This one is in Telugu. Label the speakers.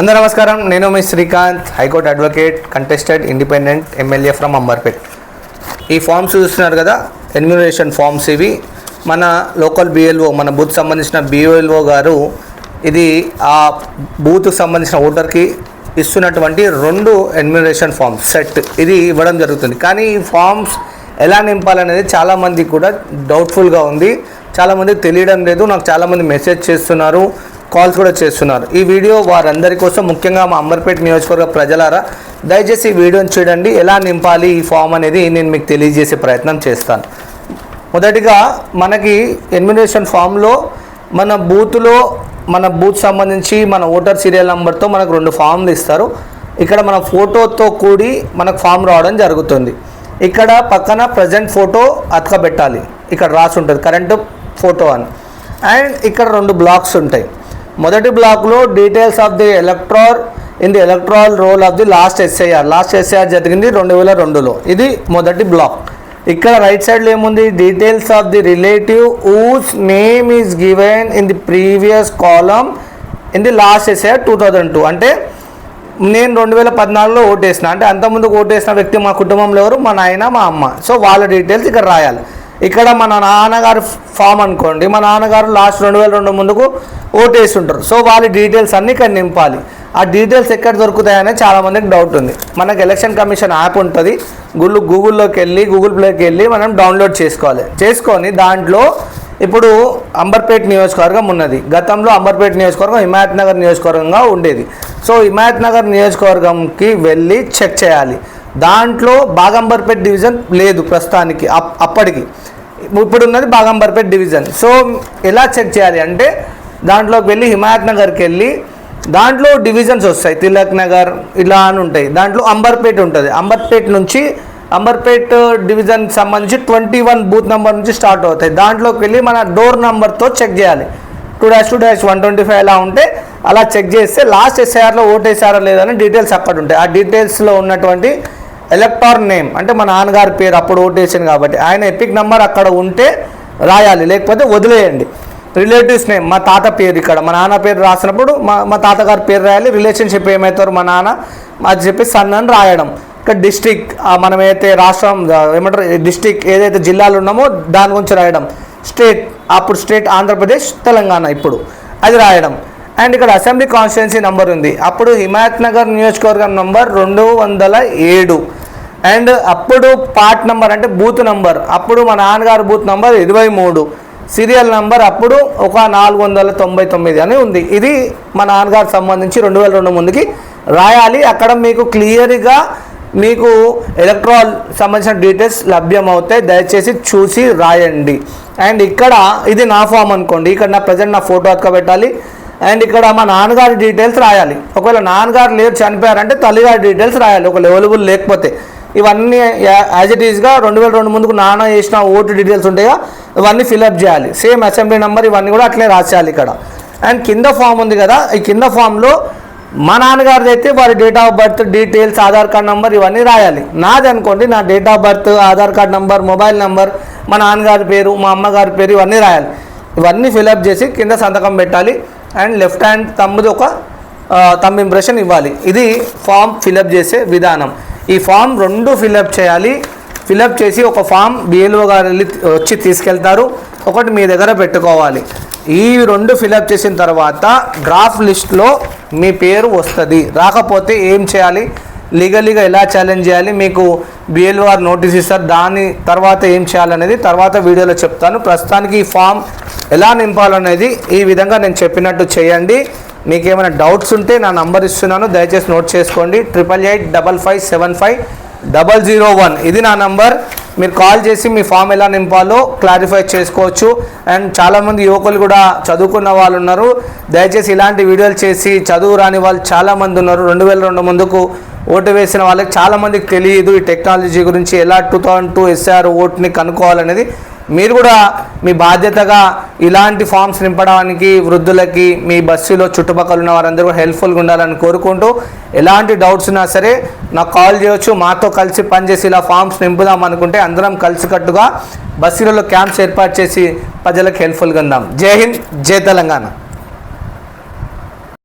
Speaker 1: అందరూ నమస్కారం. నేను మీ Srikanth, high court advocate, contested independent MLA from Amberpet. ఈ ఫామ్స్ చూస్తున్నారు కదా, ఎన్యూమరేషన్ ఫామ్స్. ఇవి మన లోకల్ బిఎల్ఓ, మన బూత్ సంబంధించిన బిఎల్ఓ గారు ఇది ఆ బూత్కి సంబంధించిన ఓటర్కి ఇస్తున్నటువంటి 2 ఎన్యూమరేషన్ ఫామ్స్ సెట్ ఇది ఇవ్వడం జరుగుతుంది. కానీ ఈ ఫామ్స్ ఎలా నింపాలనేది చాలామందికి కూడా డౌట్ఫుల్గా ఉంది. చాలామందికి తెలియడం లేదు. నాకు చాలామంది మెసేజ్ చేస్తున్నారు, కాల్స్ కూడా చేస్తున్నారు. ఈ వీడియో వారందరి కోసం, ముఖ్యంగా మా అంబర్పేట నియోజకవర్గ ప్రజలారా దయచేసి ఈ వీడియోని చూడండి. ఎలా నింపాలి ఈ ఫామ్ అనేది నేను మీకు తెలియజేసే ప్రయత్నం చేస్తాను. మొదటిగా మనకి ఎన్యూమరేషన్ ఫామ్లో మన బూత్ సంబంధించి మన ఓటర్ సీరియల్ నెంబర్తో మనకు 2 ఫామ్లు ఇస్తారు. ఇక్కడ మన ఫోటోతో కూడి మనకు ఫామ్ రావడం జరుగుతుంది. ఇక్కడ పక్కన ప్రజెంట్ ఫోటో అతకబెట్టాలి. ఇక్కడ రాసి ఉంటుంది కరెంట్ ఫోటో అని. అండ్ ఇక్కడ 2 బ్లాక్స్ ఉంటాయి. మొదటి బ్లాక్లో details of the elector in the electoral roll of the last SIR జరిగింది 2002లో. ఇది మొదటి బ్లాక్. ఇక్కడ రైట్ సైడ్లో ఏముంది, details of the relative whose name is given in the previous column in the last SIR 2002. అంటే నేను 2014లో ఓటేసిన, అంటే అంతకుముందు ఓటేసిన వ్యక్తి మా కుటుంబంలో ఎవరు, మా నాయన, మా అమ్మ. సో వాళ్ళ డీటెయిల్స్ ఇక్కడ రాయాలి. ఇక్కడ మన నాన్నగారు ఫామ్ అనుకోండి, మా నాన్నగారు లాస్ట్ 2002 ముందుకు ఓటేసి ఉంటారు. సో వాళ్ళ డీటెయిల్స్ అన్నీ ఇక్కడ నింపాలి. ఆ డీటెయిల్స్ ఎక్కడ దొరుకుతాయనే చాలామందికి డౌట్ ఉంది. మనకు ఎలక్షన్ కమిషన్ యాప్ ఉంటుంది, గూగుల్లోకి వెళ్ళి గూగుల్ ప్లేకి వెళ్ళి మనం డౌన్లోడ్ చేసుకొని దాంట్లో ఇప్పుడు అంబర్పేట్ నియోజకవర్గం ఉన్నది. గతంలో అంబర్పేట్ నియోజకవర్గం హిమాయత్ నగర్ నియోజకవర్గంగా ఉండేది. సో హిమాయత్ నగర్ నియోజకవర్గంకి వెళ్ళి చెక్ చేయాలి. దాంట్లో బాగంబర్పేట్ డివిజన్ లేదు ప్రస్తుతానికి, అప్పటికి. ఇప్పుడు ఉన్నది బాగంబర్పేట్ డివిజన్. సో ఎలా చెక్ చేయాలి అంటే దాంట్లోకి వెళ్ళి హిమాయత్ నగర్కి వెళ్ళి దాంట్లో డివిజన్స్ వస్తాయి, తిలక్ నగర్ ఇలా అని ఉంటాయి. దాంట్లో అంబర్పేట్ ఉంటుంది. అంబర్పేట్ డివిజన్ సంబంధించి 21 బూత్ నెంబర్ నుంచి స్టార్ట్ అవుతాయి. దాంట్లోకి వెళ్ళి మన డోర్ నెంబర్తో చెక్ చేయాలి. 2-2-125 అలా ఉంటే అలా చెక్ చేస్తే లాస్ట్ ఎస్ఐఆర్లో ఓటేసారో లేదని డీటెయిల్స్ అక్కడ ఉంటాయి. ఆ డీటెయిల్స్లో ఉన్నటువంటి ఎలక్టార్ నేమ్, అంటే మా నాన్నగారి పేరు అప్పుడు ఓటేసాను కాబట్టి ఆయన ఎపిక్ నెంబర్ అక్కడ ఉంటే రాయాలి, లేకపోతే వదిలేయండి. రిలేటివ్స్ నేమ్, మా తాత పేరు, ఇక్కడ మా నాన్న పేరు రాసినప్పుడు మా తాతగారి పేరు రాయాలి. రిలేషన్షిప్ ఏమవుతారు మా నాన్న అది చెప్పి సన్ అని రాయడం. ఇక్కడ డిస్టిక్, మనం ఏదైతే రాష్ట్రం ఏమంటారు డిస్టిక్ ఏదైతే జిల్లాలు ఉన్నామో దాని గురించి రాయడం. స్టేట్, అప్పుడు స్టేట్ ఆంధ్రప్రదేశ్, తెలంగాణ ఇప్పుడు అది రాయడం. అండ్ ఇక్కడ అసెంబ్లీ కాన్స్టిట్యున్సీ నెంబర్ ఉంది. అప్పుడు హిమాయత్ నగర్ నియోజకవర్గం నంబర్ 207. అండ్ అప్పుడు పార్ట్ నెంబర్ అంటే బూత్ నెంబర్, అప్పుడు మా నాన్నగారు బూత్ నెంబర్ 23. సీరియల్ నెంబర్ అప్పుడు 499 అని ఉంది. ఇది మా నాన్నగారు సంబంధించి 2002 ముందుకి రాయాలి. అక్కడ మీకు క్లియర్గా మీకు ఎలక్ట్రాల్ సంబంధించిన డీటెయిల్స్ లభ్యమవుతాయి. దయచేసి చూసి రాయండి. అండ్ ఇక్కడ ఇది నా ఫామ్ అనుకోండి, ఇక్కడ నా ప్రజెంట్ నా ఫోటో అతకబెట్టాలి. అండ్ ఇక్కడ మా నాన్నగారి డీటెయిల్స్ రాయాలి. ఒకవేళ నాన్నగారు లేరు చనిపోయారంటే తల్లిగారి డీటెయిల్స్ రాయాలి, ఒకవేళ అవైలబుల్ లేకపోతే. ఇవన్నీ యాజ్ ఇట్ ఈస్గా 2002 ముందుకు నాన్న చేసిన ఓటు డీటెయిల్స్ ఉంటాయా ఇవన్నీ ఫిల్అప్ చేయాలి. సేమ్ అసెంబ్లీ నెంబర్ ఇవన్నీ కూడా అట్లే రాసేయాలి ఇక్కడ. అండ్ కింద ఫామ్ ఉంది కదా, ఈ కింద ఫామ్లో మా నాన్నగారిది అయితే వారి date of birth details, Aadhaar card number ఇవన్నీ రాయాలి. నాది అనుకోండి, నా date of birth, Aadhaar card number, mobile number, మా నాన్నగారి పేరు, మా అమ్మగారి పేరు ఇవన్నీ రాయాలి. ఇవన్నీ ఫిల్అప్ చేసి కింద సంతకం పెట్టాలి. అండ్ లెఫ్ట్ హ్యాండ్ తమ్ముది ఒక తమ్ ఇంప్రెషన్ ఇవ్వాలి. ఇది ఫామ్ ఫిల్అప్ చేసే విధానం. ఈ ఫామ్ 2 ఫిల్అప్ చేయాలి. ఫిల్అప్ చేసి ఒక ఫామ్ బిఎల్ఓ గారు వచ్చి తీసుకెళ్తారు, ఒకటి మీ దగ్గర పెట్టుకోవాలి. ఈ 2 ఫిల్అప్ చేసిన తర్వాత డ్రాఫ్ట్ లిస్ట్లో మీ పేరు వస్తుంది. రాకపోతే ఏం చేయాలి, లీగల్గా ఎలా ఛాలెంజ్ చేయాలి, మీకు బిఎల్ఓ గారు నోటీస్ ఇస్తారు. దాని తర్వాత ఏం చేయాలనేది తర్వాత వీడియోలో చెప్తాను. ప్రస్తుతానికి ఈ ఫామ్ ఎలా నింపాలనేది ఈ విధంగా నేను చెప్పినట్టు చేయండి. మీకు ఏమైనా డౌట్స్ ఉంటే నా నంబర్ ఇస్తున్నాను, దయచేసి నోట్ చేసుకోండి. 8885557001 ఇది నా నంబర్. మీరు కాల్ చేసి మీ ఫామ్ ఎలా నింపాలో క్లారిఫై చేసుకోవచ్చు. అండ్ చాలామంది యువకులు కూడా చదువుకున్న వాళ్ళు ఉన్నారు. దయచేసి ఇలాంటి వీడియోలు చేసి చదువు రాని వాళ్ళు చాలామంది ఉన్నారు. 2002 ముందుకు ఓటు వేసిన వాళ్ళకి చాలామందికి తెలియదు ఈ టెక్నాలజీ గురించి, ఎలా 2002 ఎస్ఆర్ ఓట్ని కనుక్కోవాలనేది. మీరు కూడా మీ బాధ్యతగా ఇలాంటి ఫామ్స్ నింపడానికి వృద్ధులకి, మీ బస్సులో చుట్టుపక్కల ఉన్న వారందరూ హెల్ప్ఫుల్గా ఉండాలని కోరుకుంటూ, ఎలాంటి డౌట్స్ ఉన్నా సరే నాకు కాల్ చేయవచ్చు. మాతో కలిసి పనిచేసి ఇలా ఫామ్స్ నింపుదాం అనుకుంటే అందరం కలిసికట్టుగా బస్సులలో క్యాంప్స్ ఏర్పాటు చేసి ప్రజలకు హెల్ప్ఫుల్గా ఉందాం. జై హింద్, జై తెలంగాణ.